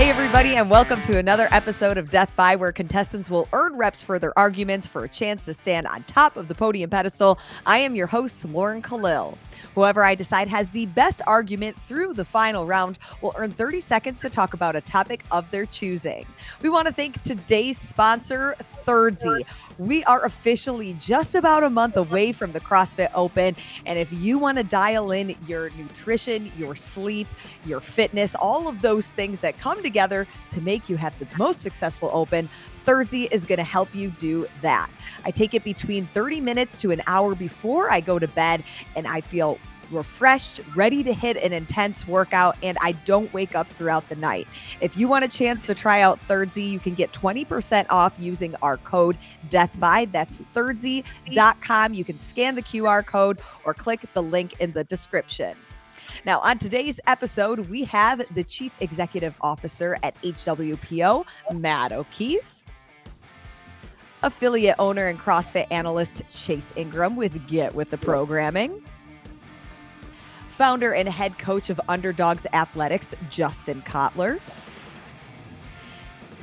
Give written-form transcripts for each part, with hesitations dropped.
Hey, everybody, and welcome to another episode of Death By, where contestants will earn reps for their arguments for a chance to stand on top of the podium pedestal. I am your host, Lauren Kalil. Whoever I decide has the best argument through the final round will earn 30 seconds to talk about a topic of their choosing. We want to thank today's sponsor, Thirdsy. We are officially just about a month away from the CrossFit Open, and if you want to dial in your nutrition, your sleep, your fitness, all of those things that come together to make you have the most successful Open, Thirdsy is going to help you do that. I take it between 30 minutes to an hour before I go to bed, and I feel refreshed, ready to hit an intense workout, and I don't wake up throughout the night. If you want a chance to try out Thirdsy, you can get 20% off using our code DEATHBY. That's Thirdsy.com. You can scan the QR code or click the link in the description. Now, on today's episode, we have the Chief Executive Officer at HWPO, Matt O'Keefe, affiliate owner and CrossFit analyst Chase Ingraham with Get With The Programming, founder and head coach of Underdogs Athletics, Justin Cotler,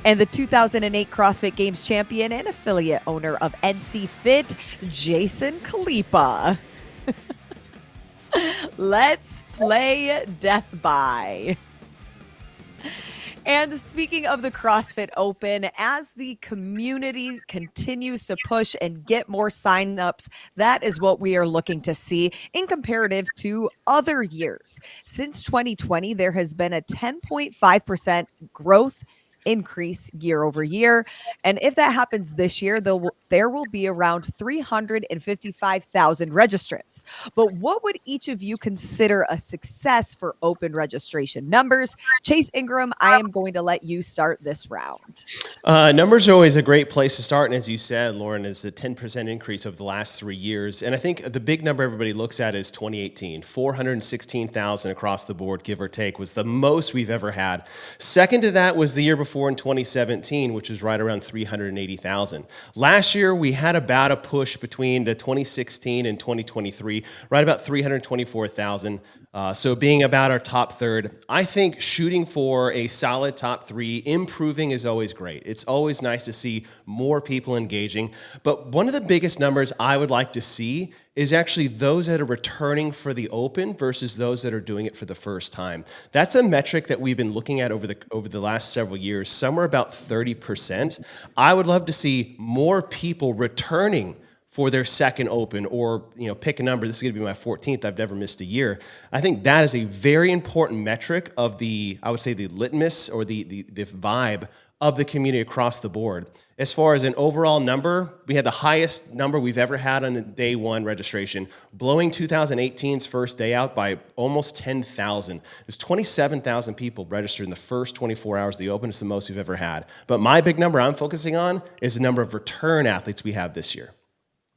and the 2008 CrossFit Games champion and affiliate owner of NC Fit, Jason Khalipa. Let's play Death By. And speaking of the CrossFit Open, as the community continues to push and get more signups, that is what we are looking to see in comparative to other years. Since 2020, there has been a 10.5% growth increase year over year. And if that happens this year, there will be around 355,000 registrants. But what would each of you consider a success for open registration numbers? Chase Ingraham, I am going to let you start this round. Numbers are always a great place to start. And as you said, Lauren, is a 10% increase over the last 3 years. And I think the big number everybody looks at is 2018, 416,000 across the board, give or take, was the most we've ever had. Second to that was the year before in 2017, which was right around 380,000. Last year, we had about a push between the 2016 and 2023, right about 324,000. So being about our top third, I think shooting for a solid top three, improving is always great. It's always nice to see more people engaging. But one of the biggest numbers I would like to see is actually those that are returning for the Open versus those that are doing it for the first time. That's a metric that we've been looking at over the last several years, somewhere about 30%. I would love to see more people returning for their second Open, or pick a number. This is going to be my 14th. I've never missed a year. I think that is a very important metric of the litmus or the vibe of the community across the board. As far as an overall number, we had the highest number we've ever had on the day one registration, blowing 2018's first day out by almost 10,000. There's 27,000 people registered in the first 24 hours of the Open. It's the most we've ever had. But my big number I'm focusing on is the number of return athletes we have this year.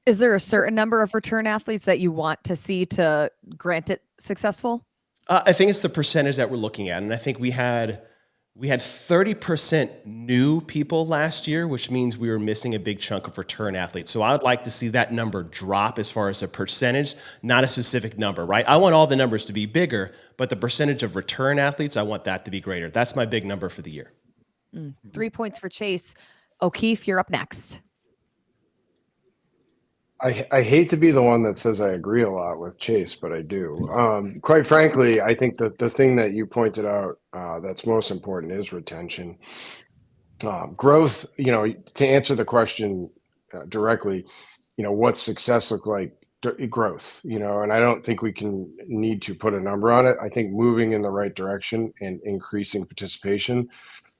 Is there a certain number of return athletes that you want to see to grant it successful? I think it's the percentage that we're looking at. And I think we had 30% new people last year, which means we were missing a big chunk of return athletes. So I would like to see that number drop as far as a percentage, not a specific number, right? I want all the numbers to be bigger, but the percentage of return athletes, I want that to be greater. That's my big number for the year. 3 points for Chase. O'Keefe, you're up next. I hate to be the one that says I agree a lot with Chase, but I do. Quite frankly, I think that the thing that you pointed out that's most important is retention. Growth, to answer the question directly, what's success look like? Growth, and I don't think we need to put a number on it. I think moving in the right direction and increasing participation,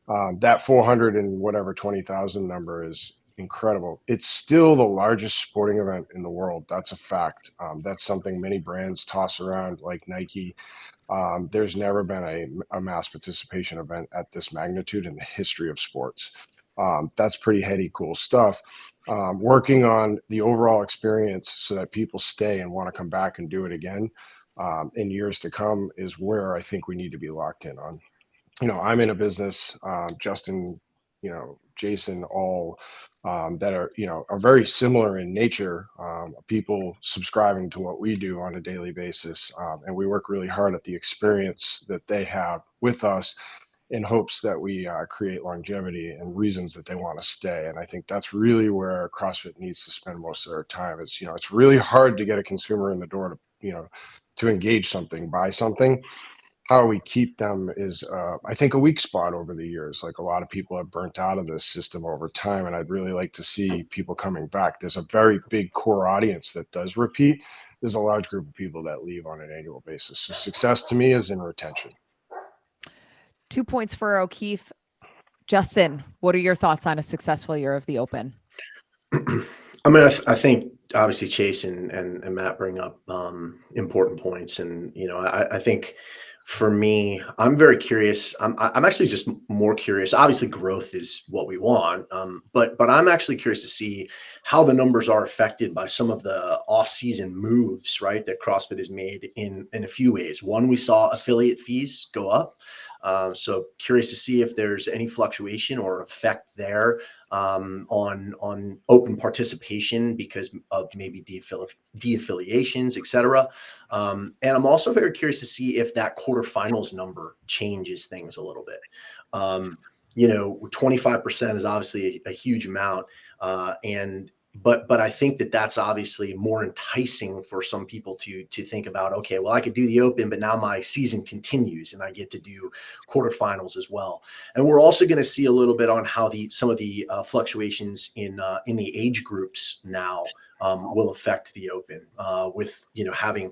that 400 and whatever 20,000 number is incredible. It's still the largest sporting event in the world. That's a fact. That's something many brands toss around, like Nike. There's never been a mass participation event at this magnitude in the history of sports. That's pretty heady, cool stuff. Working on the overall experience so that people stay and want to come back and do it again in years to come is where I think we need to be locked in on. I'm in a business, Justin, Jason, all that are very similar in nature. People subscribing to what we do on a daily basis, and we work really hard at the experience that they have with us in hopes that we create longevity and reasons that they want to stay. And I think that's really where CrossFit needs to spend most of their time. Is, it's really hard to get a consumer in the door to engage something, buy something. How we keep them is, I think, a weak spot over the years. Like, a lot of people have burnt out of this system over time, and I'd really like to see people coming back. There's a very big core audience that does repeat. There's a large group of people that leave on an annual basis. So success to me is in retention. 2 points for O'Keefe. Justin, what are your thoughts on a successful year of the Open? I mean, I think obviously Chase and Matt bring up important points, and I think for me, I'm very curious. I'm actually just more curious. Obviously, growth is what we want, but I'm actually curious to see how the numbers are affected by some of the off-season moves, right, that CrossFit has made in a few ways. One, we saw affiliate fees go up. So curious to see if there's any fluctuation or effect there on open participation because of maybe de-affiliations, et cetera. And I'm also very curious to see if that quarterfinals number changes things a little bit. 25% is obviously a huge amount. But I think that's obviously more enticing for some people to think about, okay, well, I could do the Open, but now my season continues and I get to do quarterfinals as well. And we're also going to see a little bit on how some of the fluctuations in the age groups now will affect the Open with, having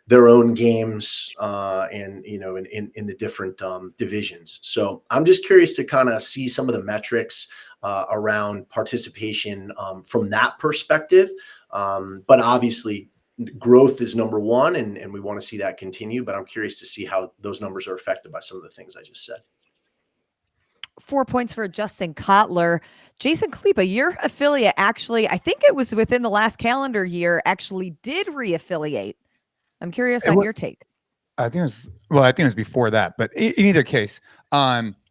their own games and in the different divisions. So I'm just curious to kind of see some of the metrics around participation from that perspective. But obviously growth is number one, and we want to see that continue. But I'm curious to see how those numbers are affected by some of the things I just said. 4 points for Justin Cotler. Jason Khalipa, your affiliate actually, I think it was within the last calendar year, actually did re-affiliate. I'm curious on your take. I think it was before that, but in either case,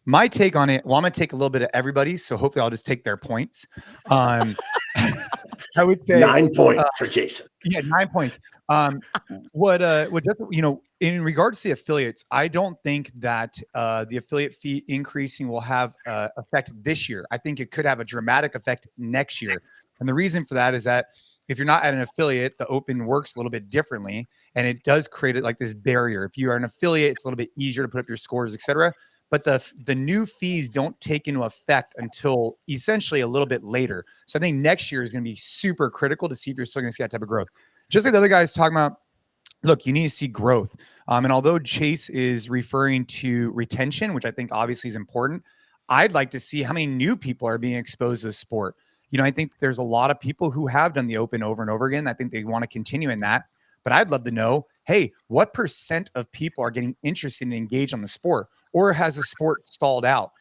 my take on it, well, I'm going to take a little bit of everybody, so hopefully I'll just take their points. I would say 9 points for Jason. Yeah, 9 points. What just, in regards to the affiliates, I don't think that the affiliate fee increasing will have effect this year. I think it could have a dramatic effect next year. And the reason for that is that if you're not at an affiliate, the Open works a little bit differently, and it does create it like this barrier. If you are an affiliate, it's a little bit easier to put up your scores, et cetera. But the new fees don't take into effect until essentially a little bit later. So I think next year is going to be super critical to see if you're still going to see that type of growth. Just like the other guys talking about, look, you need to see growth. And although Chase is referring to retention, which I think obviously is important, I'd like to see how many new people are being exposed to the sport. I think there's a lot of people who have done the Open over and over again. I think they want to continue in that. But I'd love to know, hey, what % of people are getting interested and engaged on the sport? Or has the sport stalled out?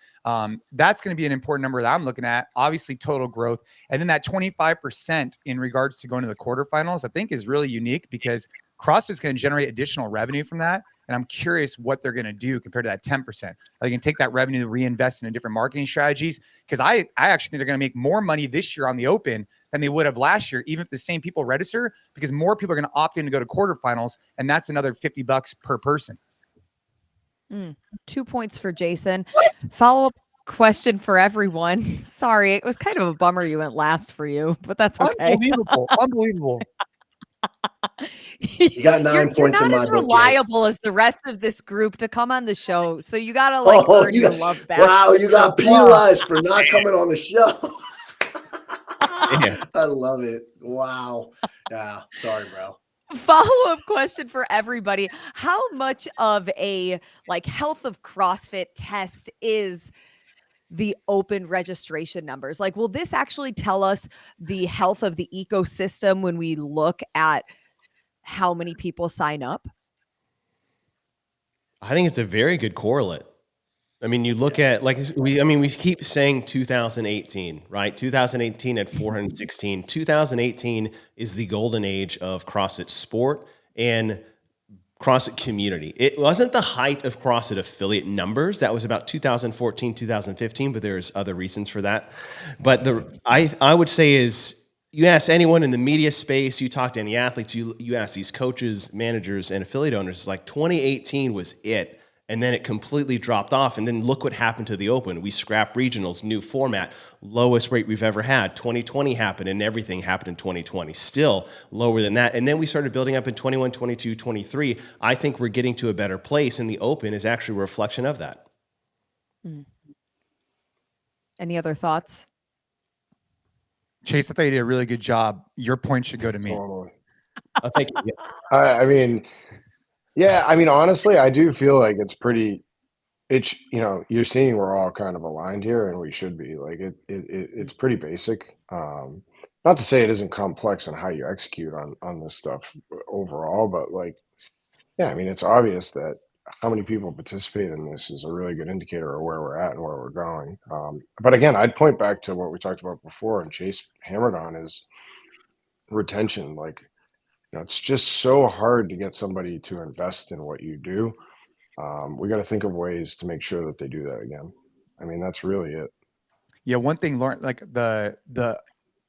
That's going to be an important number that I'm looking at. Obviously, total growth. And then that 25% in regards to going to the quarterfinals, I think is really unique because CrossFit is going to generate additional revenue from that. And I'm curious what they're going to do compared to that 10%. Are they going to take that revenue to reinvest in different marketing strategies? Because I actually think they're going to make more money this year on the Open than they would have last year, even if the same people register, because more people are going to opt in to go to quarterfinals. And that's another $50 per person. 2 points for Jason. Follow-up question for everyone. Sorry, it was kind of a bummer you went last for you, but that's okay. Unbelievable. You got 9 points in my book. You're not as reliable as the rest of this group to come on the show, so you got to earn your love back. Wow, you got penalized for not coming on the show. Yeah. I love it. Wow. Yeah. Sorry, bro. Follow-up question for everybody. How much of a health of CrossFit test is the Open registration numbers? Will this actually tell us the health of the ecosystem when we look at how many people sign up? I think it's a very good correlate. I mean, you look at we keep saying 2018, right? 2018 at 416. 2018 is the golden age of CrossFit sport and CrossFit community. It wasn't the height of CrossFit affiliate numbers. That was about 2014, 2015, but there's other reasons for that. But I would say is you ask anyone in the media space, you talk to any athletes, you ask these coaches, managers, and affiliate owners, 2018 was it. And then it completely dropped off. And then look what happened to the Open. We scrapped regionals, new format, lowest rate we've ever had. 2020 happened and everything happened in 2020. Still lower than that. And then we started building up in 21, 22, 23. I think we're getting to a better place, and the Open is actually a reflection of that. Any other thoughts? Chase, I thought you did a really good job. Your point should go to me. Totally. Oh, thank you. I mean, yeah, I mean, honestly, I do feel like you're seeing we're all kind of aligned here, and we should be. Like it's pretty basic. Not to say it isn't complex on how you execute on this stuff overall, but like, yeah, I mean, it's obvious that how many people participate in this is a really good indicator of where we're at and where we're going. But again, I'd point back to what we talked about before, and Chase hammered on, is retention. Like, it's just so hard to get somebody to invest in what you do. We got to think of ways to make sure that they do that again. I mean, that's really it. Yeah, one thing, Lauren, like the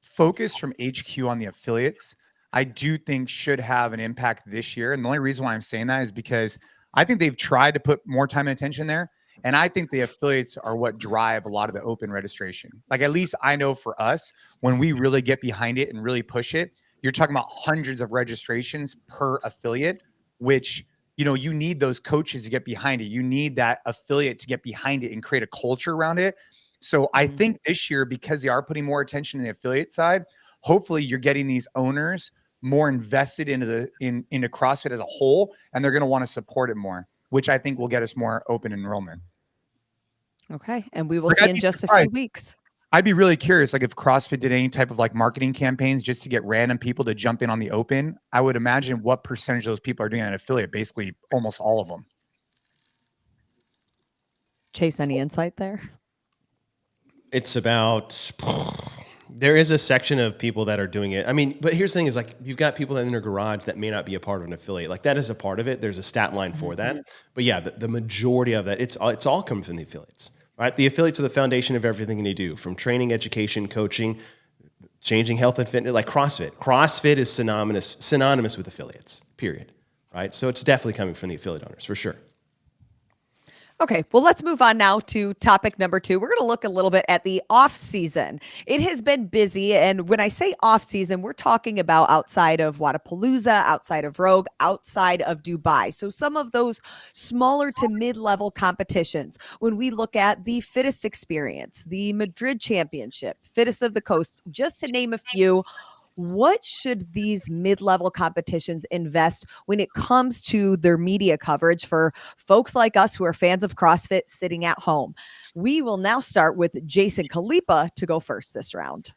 focus from HQ on the affiliates, I do think should have an impact this year. And the only reason why I'm saying that is because I think they've tried to put more time and attention there. And I think the affiliates are what drive a lot of the Open registration. Like, at least I know for us, when we really get behind it and really push it, you're talking about hundreds of registrations per affiliate, which, you need those coaches to get behind it. You need that affiliate to get behind it and create a culture around it. So I think this year, because they are putting more attention to the affiliate side, hopefully you're getting these owners more invested into CrossFit as a whole, and they're going to want to support it more, which I think will get us more open enrollment. Okay. And we will see in just a few weeks. I'd be really curious, like if CrossFit did any type of like marketing campaigns just to get random people to jump in on the Open. I would imagine what percentage of those people are doing an affiliate, basically almost all of them. Chase, any insight there? It's about, there is a section of people that are doing it. I mean, but here's the thing is, like, you've got people in their garage that may not be a part of an affiliate. Like, that is a part of it. There's a stat line for that. But yeah, the majority of that, it's all coming from the affiliates, right? The affiliates are the foundation of everything they do, from training, education, coaching, changing health and fitness, like CrossFit. CrossFit is synonymous with affiliates, period, right? So it's definitely coming from the affiliate owners, for sure. Okay, well, let's move on now to topic number 2. We're going to look a little bit at the off season. It has been busy. And when I say off season, we're talking about outside of Wodapalooza, outside of Rogue, outside of Dubai. So some of those smaller to mid-level competitions. When we look at the Fittest Experience, the Madrid Championship, Fittest of the Coast, just to name a few, what should these mid-level competitions invest when it comes to their media coverage for folks like us who are fans of CrossFit sitting at home? We will now start with Jason Khalipa to go first this round.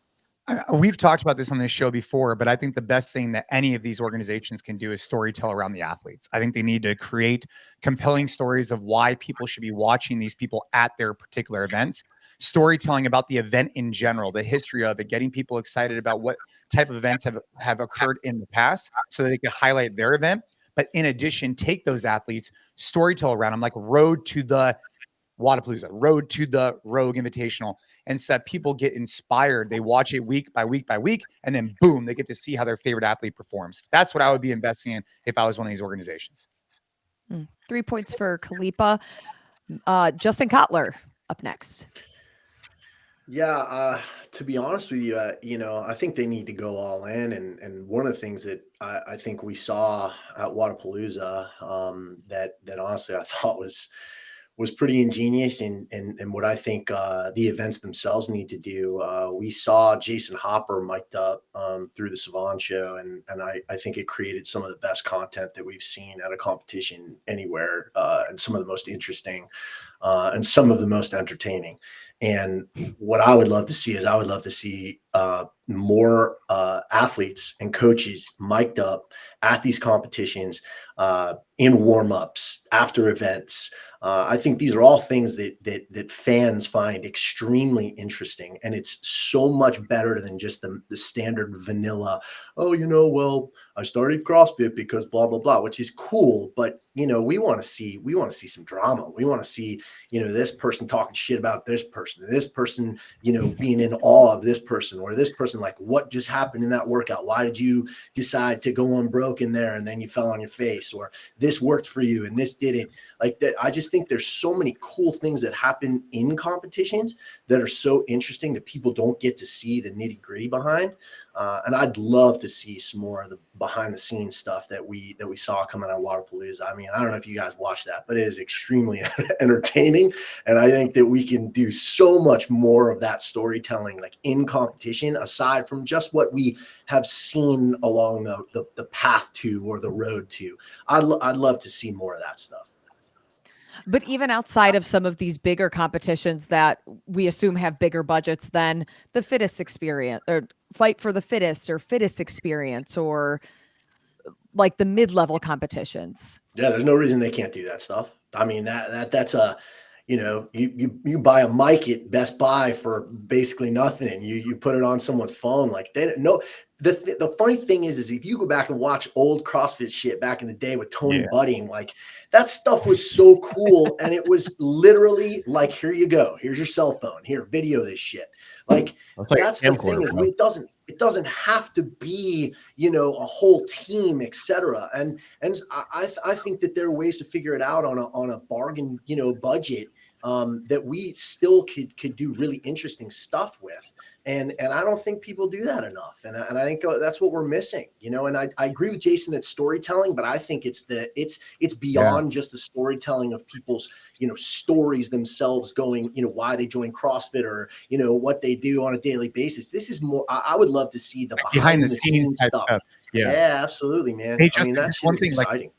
We've talked about this on this show before, but I think the best thing that any of these organizations can do is storytell around the athletes. I think they need to create compelling stories of why people should be watching these people at their particular events. Storytelling about the event in general, the history of it, getting people excited about what type of events have occurred in the past so that they can highlight their event. But in addition, take those athletes, storytell around them, like road to the Wodapalooza, road to the Rogue Invitational, and so that people get inspired. They watch it week by week by week, and then boom, they get to see how their favorite athlete performs. That's what I would be investing in if I was one of these organizations. 3 points for Khalipa. Justin Cotler up next. Yeah, to be honest with you, I think they need to go all in. And one of the things that I think we saw at Wodapalooza that honestly I thought was pretty ingenious and what I think the events themselves need to do. We saw Jason Hopper mic'd up through the Savant show, and I think it created some of the best content that we've seen at a competition anywhere, and some of the most interesting and some of the most entertaining. And what I would love to see is more athletes and coaches mic'd up at these competitions, in warm-ups, after events. I think these are all things that fans find extremely interesting, and it's so much better than just the standard vanilla. Oh, well, I started CrossFit because blah blah blah, which is cool, but we want to see some drama. We want to see, this person talking shit about this person, being in awe of this person, or this person, like, what just happened in that workout? Why did you decide to go unbroken there and then you fell on your face? Or this worked for you and this didn't. Like that, I just think there's so many cool things that happen in competitions that are so interesting that people don't get to see the nitty gritty behind. And I'd love to see some more of the behind the scenes stuff that we saw coming out of Waterpalooza. I mean, I don't know if you guys watched that, but it is extremely entertaining. And I think that we can do so much more of that storytelling, like in competition, aside from just what we have seen along the path to, or the road to. I'd love to see more of that stuff. But even outside of some of these bigger competitions that we assume have bigger budgets than the fittest experience, or fight for the fittest, or fittest experience, or like the mid-level competitions. Yeah, there's no reason they can't do that stuff. I mean, that's a, you buy a mic at Best Buy for basically nothing, and you put it on someone's phone. Like, they don't know. The funny thing is if you go back and watch old CrossFit shit back in the day with Tony Budding, like, that stuff was so cool. And it was literally like, here you go. Here's your cell phone. Here, video this shit. Like that's the thing, is it doesn't have to be, a whole team, etc. And I think that there are ways to figure it out on a bargain, budget, that we still could do really interesting stuff with. And I don't think people do that enough. And I think that's what we're missing, and I agree with Jason at storytelling, but I think it's beyond just the storytelling of people's, stories themselves, going, why they join CrossFit, or, what they do on a daily basis. This is more, I would love to see the behind the scenes stuff. Yeah, absolutely, man. Hey, I mean, that shit is exciting.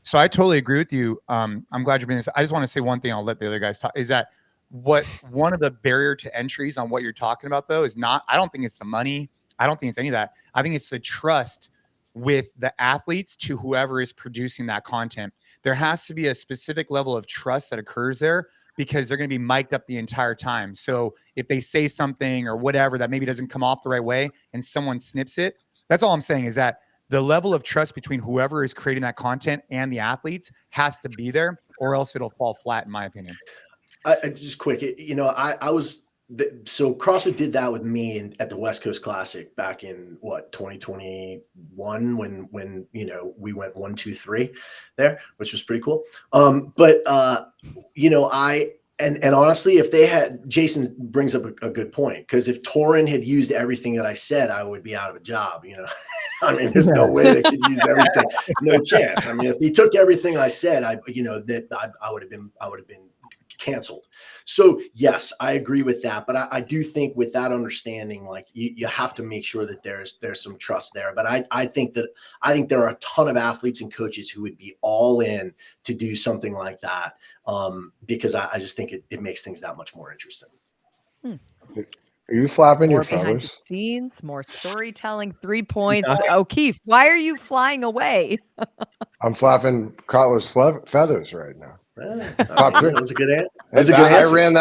So I totally agree with you. I'm glad you're bringing this. I just want to say one thing. I'll let the other guys talk. Is that one of the barrier to entries on what you're talking about, though, is not, I don't think it's the money. I don't think it's any of that. I think it's the trust with the athletes to whoever is producing that content. There has to be a specific level of trust that occurs there, because they're going to be mic'd up the entire time. So if they say something or whatever that maybe doesn't come off the right way and someone snips it, that's all I'm saying, is that the level of trust between whoever is creating that content and the athletes has to be there, or else it'll fall flat, in my opinion. I just quick, I was, so CrossFit did that with me at the West Coast Classic back in 2021, when we went 1, 2, 3 there, which was pretty cool. And honestly, if they had, Jason brings up a good point, because if Torin had used everything that I said, I would be out of a job. I mean, there's no way they could use everything. No chance. I mean, if he took everything I said, I would have been canceled. So yes, I agree with that. But I do think with that understanding, like, you have to make sure that there's some trust there. But I think there are a ton of athletes and coaches who would be all in to do something like that, because I just think it makes things that much more interesting. Are you flapping More your behind feathers? the scenes, more storytelling, 3 points. O'Keefe, why are you flying away? I'm flapping Cotler's feathers right now. That was a good answer. I ran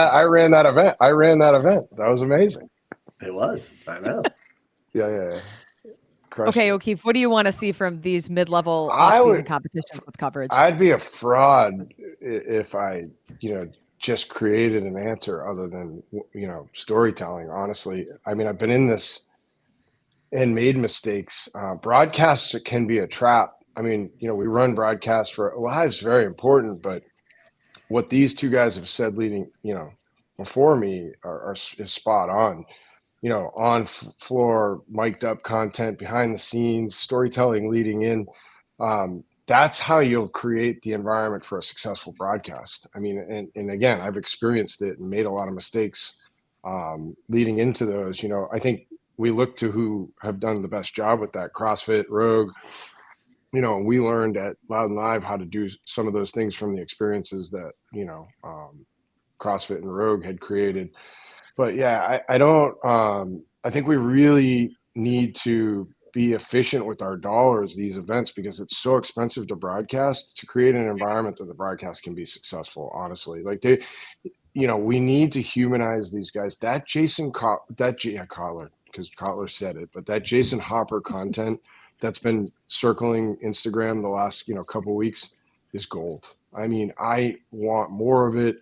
that event. That was amazing. It was. I know. Yeah. Okay, O'Keefe, what do you want to see from these mid-level off-season competitions with coverage? I'd be a fraud if I, just created an answer other than, storytelling. Honestly, I mean, I've been in this and made mistakes. Broadcasts can be a trap. I mean, we run broadcasts for lives, very important, but what these two guys have said leading, before me is spot on. On floor, mic'd up content, behind the scenes, storytelling leading in. That's how you'll create the environment for a successful broadcast. I mean, and again, I've experienced it and made a lot of mistakes leading into those. I think we look to who have done the best job with that. CrossFit, Rogue. We learned at Loud and Live how to do some of those things from the experiences that, CrossFit and Rogue had created. But yeah, I think we really need to be efficient with our dollars, these events, because it's so expensive to broadcast, to create an environment that the broadcast can be successful. Honestly, like we need to humanize these guys. That Cotler, because Cotler said it, but that Jason Hopper content that's been circling Instagram the last, couple of weeks, is gold. I mean, I want more of it.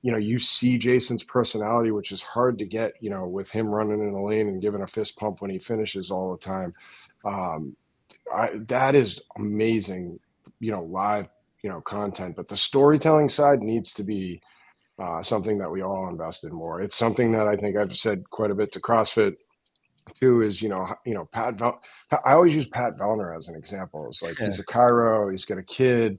You know, you see Jason's personality, which is hard to get, you know, with him running in the lane and giving a fist pump when he finishes all the time. Um, that is amazing, you know, live, you know, content. But the storytelling side needs to be something that we all invest in more. It's something that I think I've said quite a bit to CrossFit too. Is I always use Pat Vellner as an example. It's like he's a chiro, he's got a kid,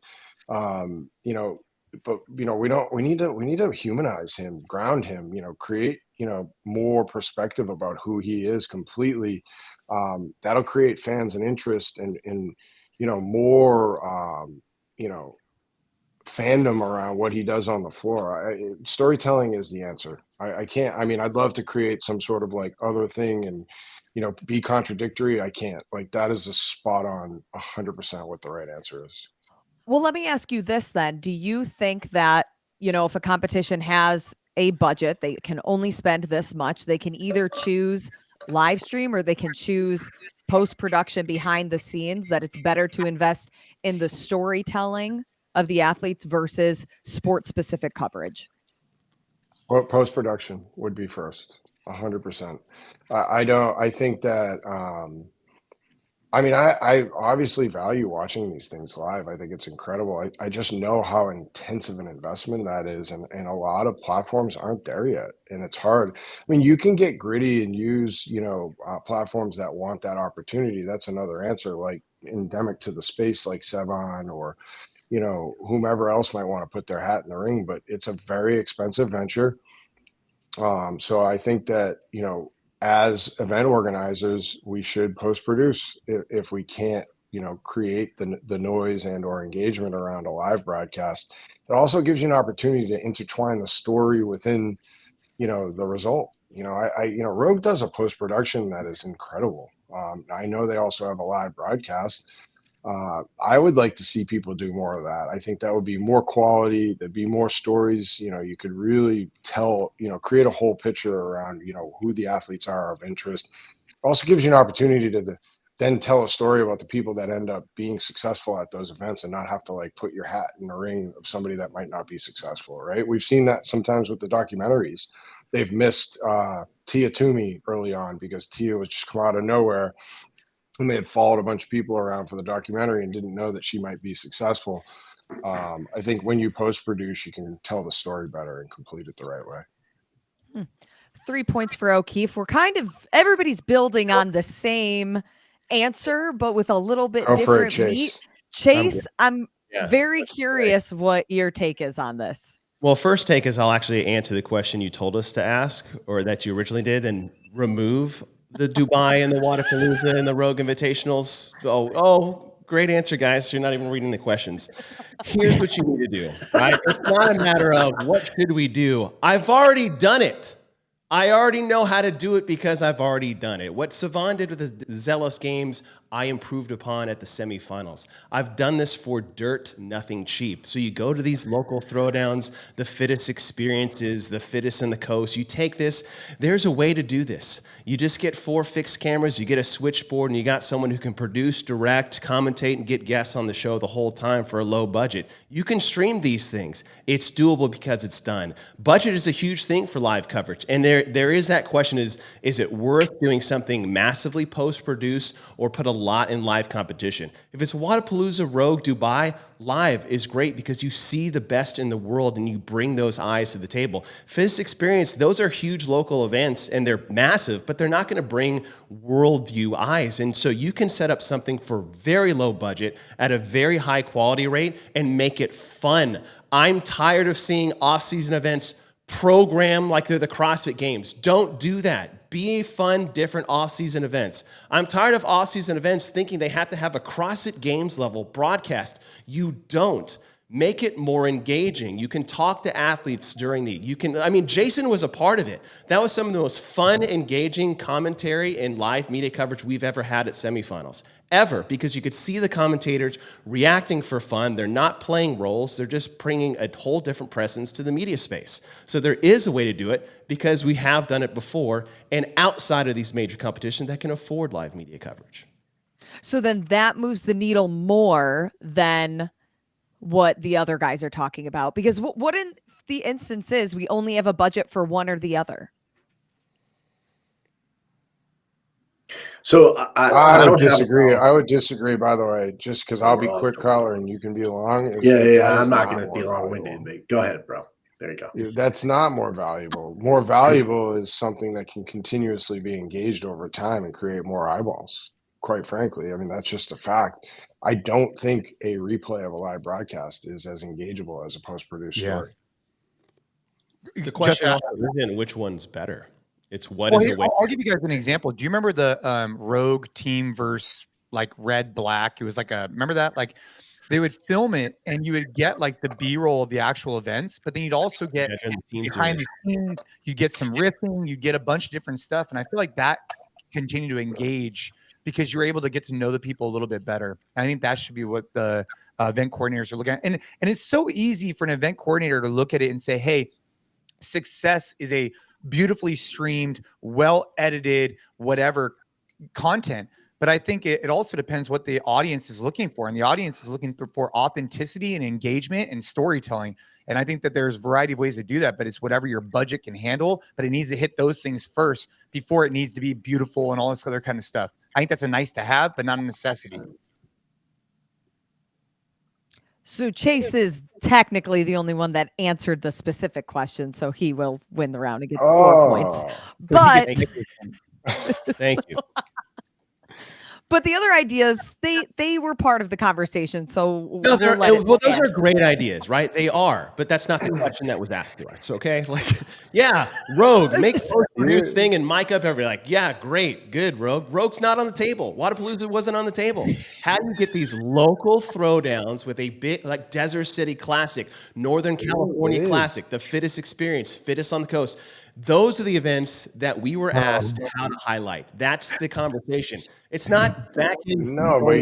you know, but you know we need to humanize him, ground him, you know, create, you know, more perspective about who he is completely. That'll create fans and interest and you know more you know fandom around what he does on the floor. Storytelling is the answer. I can't. I mean, I'd love to create some sort of like other thing and you know be contradictory. I can't. Like that is a spot on 100% what the right answer is. Well, let me ask you this then. Do you think that, you know, if a competition has a budget, they can only spend this much, they can either choose live stream or they can choose post production behind the scenes, that it's better to invest in the storytelling of the athletes versus sport specific coverage? Well, post production would be first, 100%. I don't. I think that. I mean, I obviously value watching these things live. I think it's incredible. I just know how intensive an investment that is, and a lot of platforms aren't there yet, and it's hard. I mean, you can get gritty and use, you know, platforms that want that opportunity. That's another answer, like endemic to the space, like Sevon or you know whomever else might want to put their hat in the ring. But it's a very expensive venture. So I think that, you know, as event organizers, we should post produce if we can't, you know, create the noise and or engagement around a live broadcast. It also gives you an opportunity to intertwine the story within, you know, the result. You know, you know, Rogue does a post production that is incredible. I know they also have a live broadcast. I would like to see people do more of that. I think that would be more quality. There'd be more stories. You know, you could really tell, you know, create a whole picture around, you know, who the athletes are of interest. It also gives you an opportunity to then tell a story about the people that end up being successful at those events and not have to like put your hat in the ring of somebody that might not be successful, right? We've seen that sometimes with the documentaries. They've missed Tia Toomey early on because Tia was just come out of nowhere and they had followed a bunch of people around for the documentary and didn't know that she might be successful. I think when you post produce, you can tell the story better and complete it the right way. 3 points for O'Keefe. We're kind of, everybody's building on the same answer, but with a little bit Go for it, different meat. Chase. Chase, I'm very curious what your take is on this. Well, first take is I'll actually answer the question you told us to ask, or that you originally did, and remove the Dubai and the Wadapalooza and the Rogue Invitationals. Oh, great answer, guys. You're not even reading the questions. Here's what you need to do, right? It's not a matter of what should we do. I've already done it. I already know how to do it because I've already done it. What Savon did with the Zealous Games, I improved upon at the semifinals. I've done this for dirt, nothing cheap. So you go to these local throwdowns, the fittest experiences, the fittest in the coast. You take this. There's a way to do this. You just get 4 fixed cameras, you get a switchboard, and you got someone who can produce, direct, commentate, and get guests on the show the whole time for a low budget. You can stream these things. It's doable because it's done. Budget is a huge thing for live coverage. And there is that question, is it worth doing something massively post-produced or put a lot in live competition? If it's Wadapalooza, Rogue, Dubai, live is great because you see the best in the world and you bring those eyes to the table. Fittest Experience, those are huge local events and they're massive, but they're not going to bring worldview eyes. And so you can set up something for very low budget at a very high quality rate and make it fun. I'm tired of seeing off-season events program like they're the CrossFit Games. Don't do that. Be fun, different off-season events. I'm tired of off-season events thinking they have to have a CrossFit Games level broadcast. You don't. Make it more engaging. You can talk to athletes during Jason was a part of it. That was some of the most fun, engaging commentary and live media coverage we've ever had at semifinals. Ever, because you could see the commentators reacting for fun. They're not playing roles. They're just bringing a whole different presence to the media space. So there is a way to do it because we have done it before and outside of these major competitions that can afford live media coverage. So then that moves the needle more than what the other guys are talking about? Because what in the instance is we only have a budget for one or the other? So I would don't have a disagree. problem. I would disagree, by the way, just because I'll be quick, Color, and you can be long. Yeah. That I'm is not going to more be long-winded, valuable. but go ahead, bro. There you go. That's not more valuable. More valuable is something that can continuously be engaged over time and create more eyeballs. Quite frankly, I mean, that's just a fact. I don't think a replay of a live broadcast is as engageable as a post-produced story. The question Just- also isn't which one's better. It's what Well, is here, a way. I'll give you guys an example. Do you remember the Rogue team versus like Red Black? It was like remember that? Like they would film it and you would get like the B-roll of the actual events, but then you'd also get behind the scenes, you get some riffing, you get a bunch of different stuff. And I feel like that continue to engage because you're able to get to know the people a little bit better. I think that should be what the event coordinators are looking at. And it's so easy for an event coordinator to look at it and say, hey, success is a beautifully streamed, well edited, whatever content. But I think it also depends what the audience is looking for. And the audience is looking for authenticity and engagement and storytelling. And I think that there's a variety of ways to do that, but it's whatever your budget can handle. But it needs to hit those things first before it needs to be beautiful and all this other kind of stuff. I think that's a nice to have, but not a necessity. So Chase is technically the only one that answered the specific question, so he will win the round and get 4 points. But Thank you. But the other ideas, they were part of the conversation. So No, those stand. are great ideas, right? They are, but that's not the question that was asked to us. Okay, like, yeah, Rogue, make a produce thing and mic up everybody. Like, yeah, great, good, Rogue. Rogue's not on the table. Wadapalooza wasn't on the table. How do you get these local throwdowns with a big, like Desert City Classic, Northern California Classic, the fittest experience, fittest on the coast? Those are the events that we were asked how to highlight. That's the conversation. It's not back in. No, but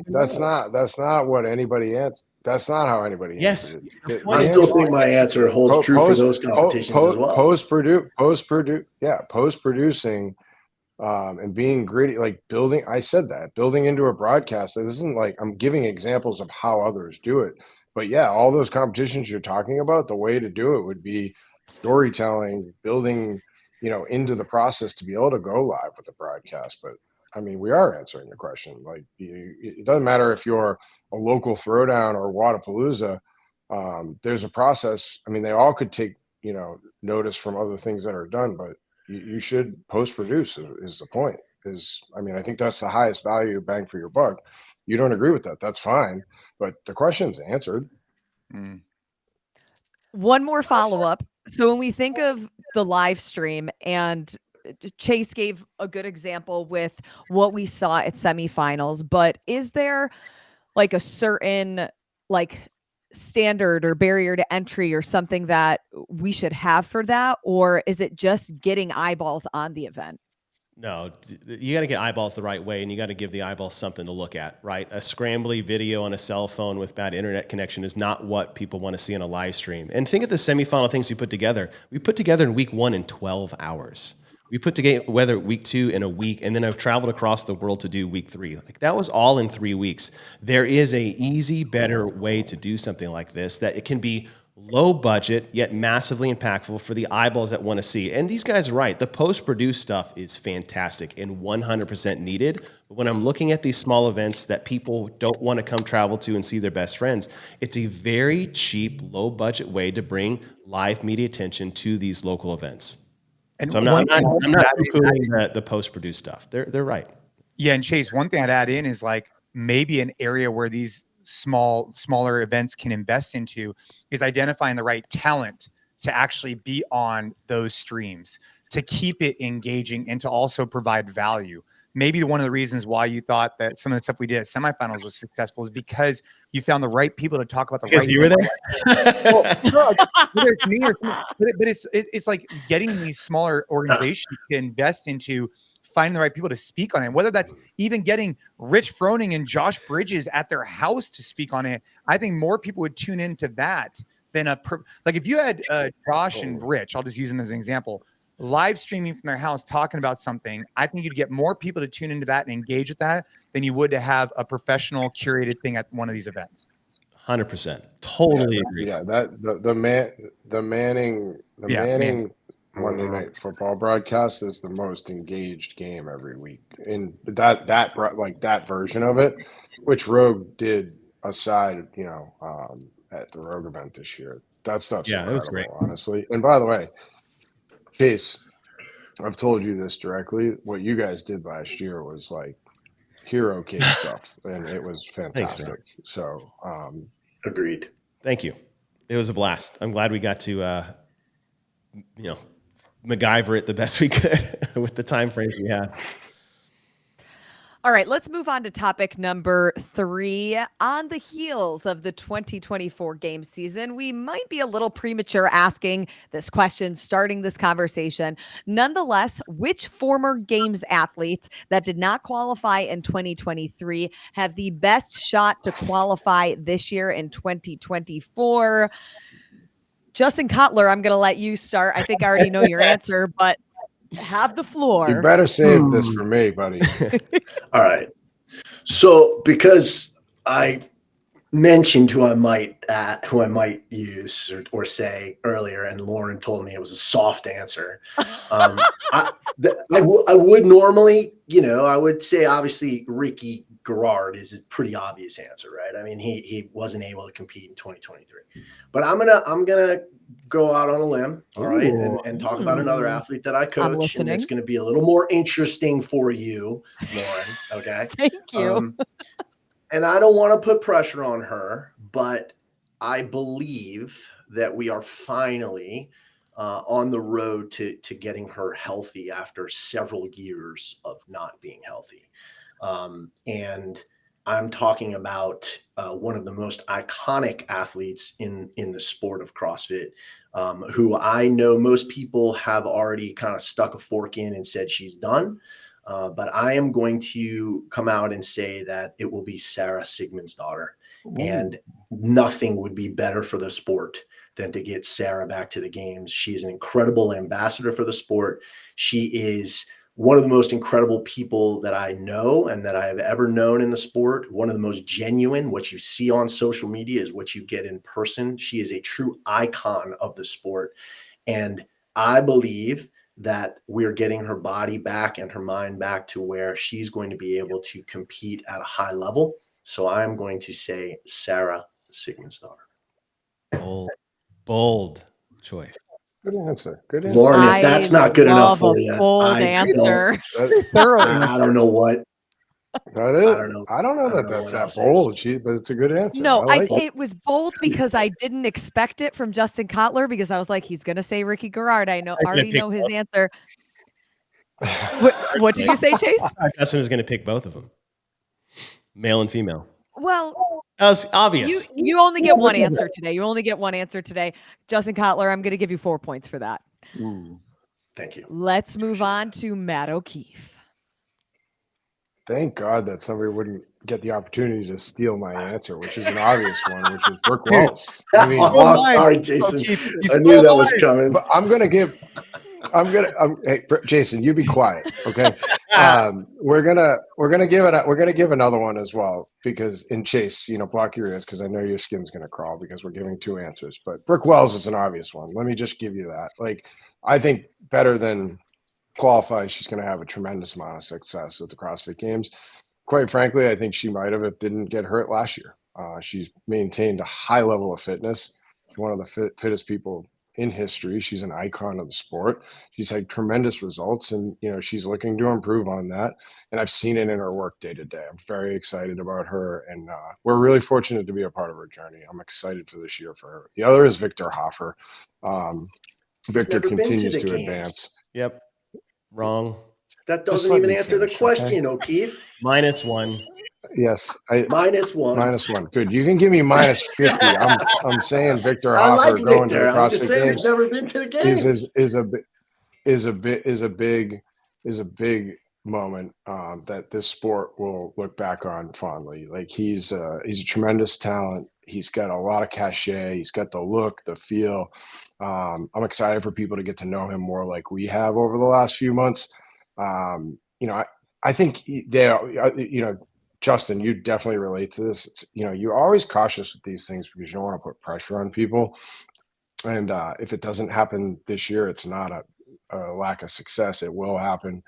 that's not what anybody answered. That's not how anybody answered it. I still think my answer holds true for those competitions as well. Post-producing and being gritty, like building. I said that building into a broadcast. This isn't like I'm giving examples of how others do it, but yeah, all those competitions you're talking about, the way to do it would be storytelling, building, into the process to be able to go live with the broadcast. But I mean, we are answering the question. Like, it doesn't matter if you're a local throwdown or Wadapalooza. There's a process. I mean, they all could take, notice from other things that are done, but you should post-produce is the point. I think that's the highest value bang for your buck. You don't agree with that, that's fine. But the question's answered. One more follow-up. So when we think of the live stream, and Chase gave a good example with what we saw at semifinals, but is there like a certain standard or barrier to entry or something that we should have for that? Or is it just getting eyeballs on the event? No, you got to get eyeballs the right way, and you got to give the eyeballs something to look at, right? A scrambly video on a cell phone with bad internet connection is not what people want to see on a live stream. And think of the semifinal things we put together. We put together in week 1 in 12 hours. We put together week 2 in a week, and then I've traveled across the world to do week 3. Like, that was all in 3 weeks. There is a easy, better way to do something like this that it can be low budget, yet massively impactful for the eyeballs that want to see. And these guys are right. The post-produced stuff is fantastic and 100% needed. But when I'm looking at these small events that people don't want to come travel to and see their best friends, it's a very cheap, low-budget way to bring live media attention to these local events. And so I'm not poo-pooing the post-produced stuff. They're right. Yeah, and Chase, one thing I'd add in is like maybe an area where these smaller events can invest into is identifying the right talent to actually be on those streams, to keep it engaging and to also provide value. Maybe one of the reasons why you thought that some of the stuff we did at semifinals was successful is because you found the right people to talk about the right. You were there. But it's like getting these smaller organizations to invest into finding the right people to speak on it, whether that's even getting Rich Froning and Josh Bridges at their house to speak on it. I think more people would tune into that than like if you had Josh and Rich, I'll just use them as an example, live streaming from their house talking about something. I think you'd get more people to tune into that and engage with that than you would to have a professional curated thing at one of these events. 100%. Totally agree. Yeah, that the Manning Monday Night Football broadcast is the most engaged game every week. And that version of it, which Rogue did aside, at the Rogue event this year. That stuff's Yeah, it was great. incredible, honestly. And by the way, Chase, I've told you this directly. What you guys did last year was like hero case stuff, and it was fantastic. So, Agreed. Thank you. It was a blast. I'm glad we got to, MacGyver it the best we could with the time frames we had. All right, let's move on to topic number 3. On the heels of the 2024 game season, we might be a little premature asking this question, starting this conversation. Nonetheless, which former games athletes that did not qualify in 2023 have the best shot to qualify this year in 2024? Justin Cotler, I'm going to let you start. I think I already know your answer, but have the floor. you better save this for me, buddy. All right. So because I mentioned who I might use or say earlier, and Lauren told me it was a soft answer. I would normally, I would say obviously Ricky Garrard is a pretty obvious answer, right? I mean, he wasn't able to compete in 2023, but I'm gonna go out on a limb, all right, and talk about another athlete that I coach, and it's going to be a little more interesting for you, Lauren. Okay, thank you. And I don't want to put pressure on her, but I believe that we are finally on the road to getting her healthy after several years of not being healthy. And I'm talking about one of the most iconic athletes in the sport of CrossFit, who I know most people have already kind of stuck a fork in and said she's done. But I am going to come out and say that it will be Sarah Sigmundsdottir. And nothing would be better for the sport than to get Sarah back to the games. She is an incredible ambassador for the sport. She is one of the most incredible people that I know and that I have ever known in the sport. One of the most genuine. What you see on social media is what you get in person. She is a true icon of the sport. And I believe that we're getting her body back and her mind back to where she's going to be able to compete at a high level. So I'm going to say Sarah Sigmundsdottir. Bold choice. Good answer. Good answer. Lauren, if that's not good enough for you, bold answer. I don't know what. I don't know that that's that bold, but it's a good answer. No, I like it was bold because I didn't expect it from Justin Cotler, because I was like, he's going to say Ricky Garrard. I already know his answer. What did you say, Chase? Justin is going to pick both of them, male and female. Well, that was obvious. You only get one answer today. You only get one answer today. Justin Cotler, I'm going to give you 4 points for that. Thank you. Let's move on to Matt O'Keefe. Thank God that somebody wouldn't get the opportunity to steal my ansher, which is an obvious one, which is Brooke Wells. I mean, sorry, Jason. I knew that was coming. But hey, Jason, you be quiet, okay? We're gonna give another one as well, because in Chase, block your ears, because I know your skin's gonna crawl because we're giving 2 answers. But Brooke Wells is an obvious one. Let me just give you that. Like, I think better than qualify, she's going to have a tremendous amount of success at the CrossFit Games. Quite frankly, I think she might have if didn't get hurt last year. She's maintained a high level of fitness. She's one of the fittest people in history. She's an icon of the sport. She's had tremendous results, and she's looking to improve on that. And I've seen it in her work day to day. I'm very excited about her, and we're really fortunate to be a part of her journey. I'm excited for this year for her. The other is Victor Hoffer. Victor continues to advance. Yep. Wrong. That doesn't even answer the question, okay? O'Keefe. -1. Yes. -1. -1. Good. You can give me -50. I'm saying Victor Hoffer going to the CrossFit Games. He's never been to the games. Is a big moment that this sport will look back on fondly. Like, he's a tremendous talent. He's got a lot of cachet. He's got the look, the feel. I'm excited for people to get to know him more like we have over the last few months. I think Justin, you definitely relate to this. It's, you're always cautious with these things because you don't want to put pressure on people. And if it doesn't happen this year, it's not a lack of success. It will happen.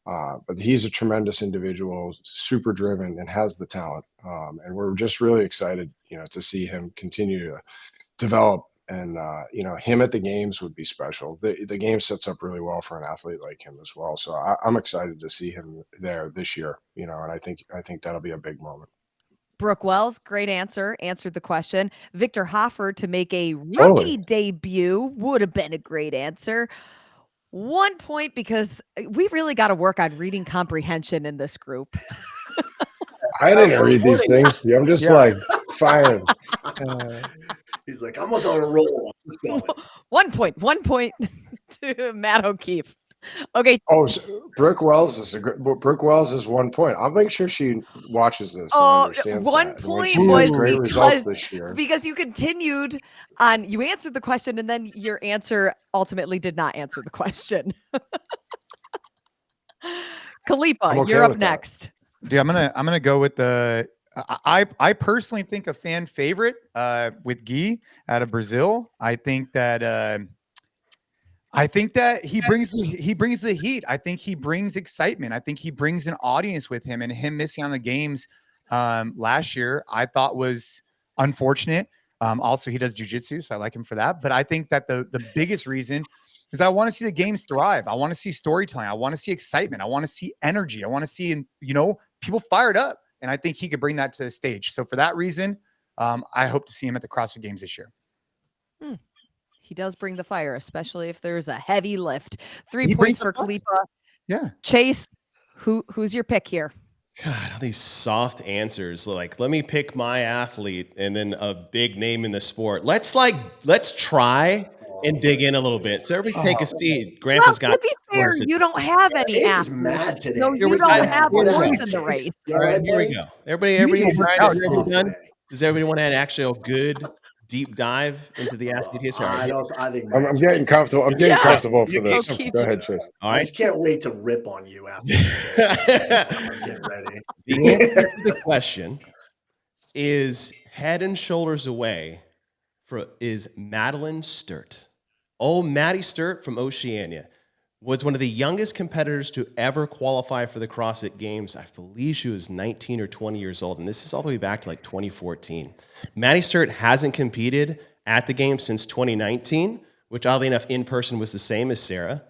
But he's a tremendous individual, super driven, and has the talent. And we're just really excited, to see him continue to develop. And him at the games would be special. The game sets up really well for an athlete like him as well. So I'm excited to see him there this year. And I think that'll be a big moment. Brooke Wells, great answer. Answered the question. Victor Hoffer to make a rookie Totally. debut would have been a great answer. 1 point because we really got to work on reading comprehension in this group. I didn't read these things. I'm just firing. He's like, I'm almost on a roll. Let's go. 1 point. 1 point to Matt O'Keefe. Okay. Oh, so Brooke Wells is Brooke Wells is 1 point. I'll make sure she watches this. Oh, and understands 1 that. point She has was great results this year. because you continued on. You answered the question, and then your answer ultimately did not answer the question. Khalipa, okay you're up with that. next. Dude, I'm gonna go with the. I personally think a fan favorite with Gui out of Brazil. I think that he brings the heat. I think he brings excitement. I think he brings an audience with him, and him missing on the games last year I thought was unfortunate. Also, he does jiu-jitsu, so I like him for that. But I think that the biggest reason is I want to see the games thrive. I want to see storytelling. I want to see excitement. I want to see energy. I want to see people fired up. And I think he could bring that to the stage. So for that reason, I hope to see him at the CrossFit Games this year. He does bring the fire, especially if there's a heavy lift. 3 points for Khalipa. Yeah. Chase, who's your pick here? God, all these soft answers. Like, let me pick my athlete and then a big name in the sport. Let's try and dig in a little bit. So everybody take a seat. Grandpa's got. To be fair, you don't have any Chase is athletes. mad today. So you don't have a horse in the race. All right, here we go. Everybody Chase is right, out. is everybody done? Does everybody want to have actually a good deep dive into the athlete history? I think I'm getting comfortable. I'm getting comfortable for this. Okay. Go ahead, Chase. All I right. just can't wait to rip on you after this. I'm getting ready. The answer to the question is head and shoulders away is Madeline Sturt. Oh, Maddie Sturt from Oceania was one of the youngest competitors to ever qualify for the CrossFit Games. I believe she was 19 or 20 years old, and this is all the way back to like 2014. Maddie Sturt hasn't competed at the Games since 2019, which oddly enough in person was the same as Sarah.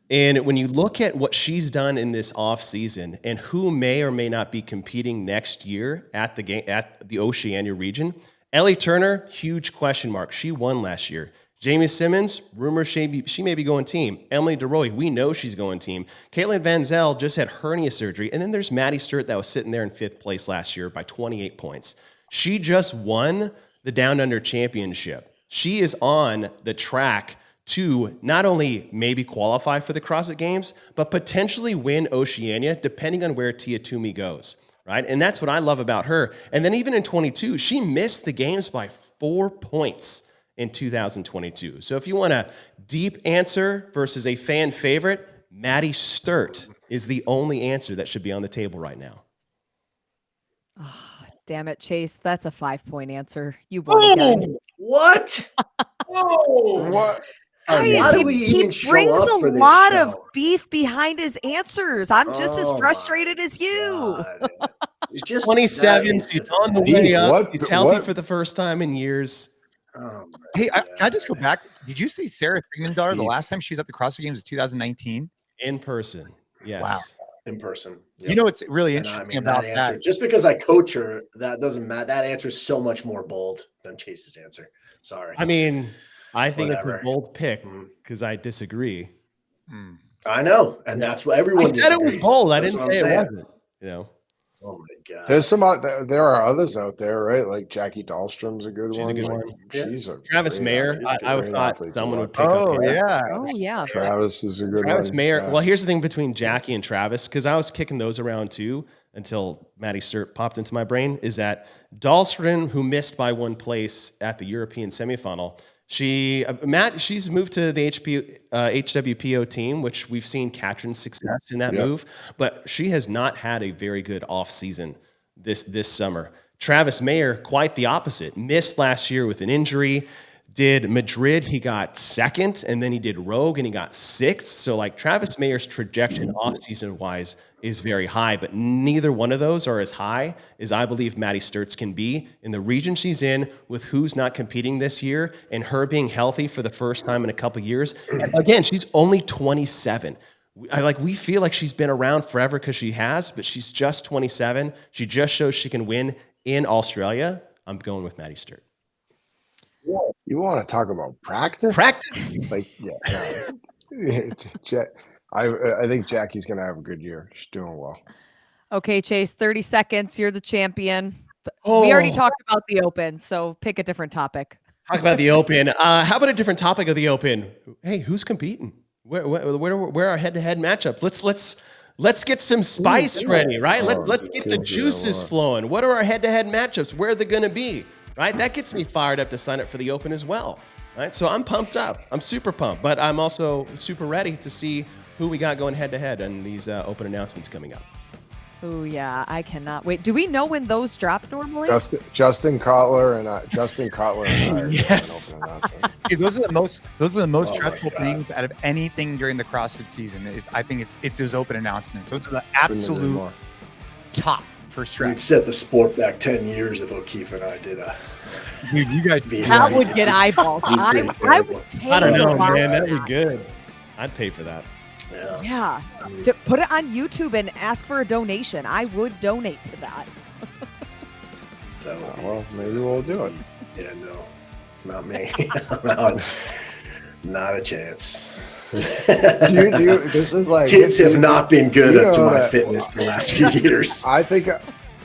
And when you look at what she's done in this off season and who may or may not be competing next year at the Oceania region, Ellie Turner, huge question mark. She won last year. Jamie Simmons, rumors she may be going team. Emily DeRoy, we know she's going team. Caitlin Van Zell just had hernia surgery. And then there's Maddie Sturt that was sitting there in 5th place last year by 28 points. She just won the Down Under Championship. She is on the track to not only maybe qualify for the CrossFit Games, but potentially win Oceania, depending on where Tia Toomey goes, right? And that's what I love about her. And then even in 22, she missed the games by 4 points in 2022. So if you want a deep answer versus a fan favorite, Maddie Sturt is the only answer that should be on the table right now. Oh, damn it, Chase. That's a 5-point answer. You won again. What? Whoa. What? Why do we even show up for this lot show? of beef behind his answers. I'm just as frustrated as you. It's just 27, she's on the way up. She's healthy What? for the first time in years. Hey, can I just go back? Did you say Sarah Sigmundar the last time she was at the CrossFit Games was 2019? In person, yes. Wow. In person. Yep. You know what's really And interesting about answer, that? just because I coach her, that doesn't matter. That answer is so much more bold than Chase's answer. Sorry. I mean, I think Whatever. it's a bold pick because I disagree. I know, and that's what everyone. I said it was disagrees. bold. I That's didn't what say I'm it saying. wasn't. You know, Oh my god. There's there are others out there, right? Like Jackie Dahlstrom's a good She's one. a good Like, one. she's a Travis great Mayer. athlete. I would Great thought athlete to someone would watch. pick up. Oh, yeah. Oh, yeah. Travis is a good Travis one. Mayer. Yeah. Well, here's the thing between Jackie and Travis, because I was kicking those around too until Maddie Sturt popped into my brain, is that Dahlstrom, who missed by 1 place at the European semifinal, she's moved to the HWPO team, which we've seen Katrin's success in that move, but she has not had a very good off season this summer. Travis Mayer, quite the opposite. Missed last year with an injury. Did Madrid, he got second, and then he did Rogue, and he got sixth. So, like, Travis Mayer's trajectory off-season wise is very high, but neither one of those are as high as I believe Maddie Sturtz can be in the region she's in, with who's not competing this year and her being healthy for the first time in a couple years. And again, she's only 27. We feel like she's been around forever because she has, but she's just 27. She just shows she can win in Australia. I'm going with Maddie Sturt. You want to talk about practice? Practice. Like, yeah. I think Jackie's going to have a good year. She's doing well. Okay, Chase, 30 seconds. You're the champion. We already talked about the Open, so pick a different topic. Talk about the Open. How about a different topic of the Open? Hey, who's competing? Where are our head-to-head matchups? Let's get some spice ready, right? Let's get the juices flowing. What are our head-to-head matchups? Where are they going to be? Right? That gets me fired up to sign up for the Open as well. Right? So I'm pumped up. I'm super pumped, but I'm also super ready to see who we got going head-to-head on these Open announcements coming up. Oh yeah, I cannot wait. Do we know when those drop normally? Justin Cotler and Justin Cotler. And Yes. Dude, those are the most stressful things out of anything during the CrossFit season. I think it's those Open announcements. Those are the absolute top for We'd stress. set the sport back 10 years if O'Keefe and I did a. Dude, you guys. That would get eyeballs. I would pay I don't know, a lot man. for That'd be that. good. I'd pay for that. Yeah. Yeah. To put it on YouTube and ask for a donation. I would donate to that. Well, maybe we'll do it. Yeah, no, not me. Not a chance. This is like Kids have not been good you know to my that- fitness the last few years. I think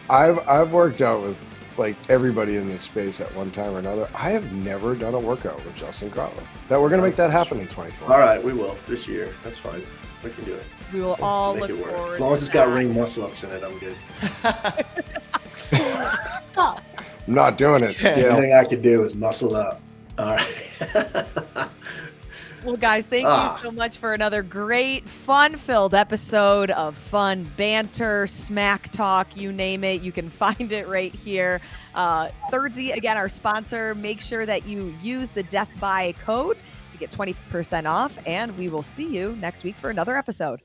I've worked out with like everybody in this space at one time or another. I have never done a workout with Justin Cotler. We're gonna make that happen in 2020. All right, we will this year. That's fine. We can do it. We will all Make look it work. forward As long as to it's got that. ring muscle ups in it, I'm good. I'm not doing it. The only Scale. thing I could do is muscle up. All right. Well, guys, thank you so much for another great, fun-filled episode of fun banter, smack talk, you name it. You can find it right here. Thirdsy, again, our sponsor. Make sure that you use the Death By code to get 20% off, and we will see you next week for another episode.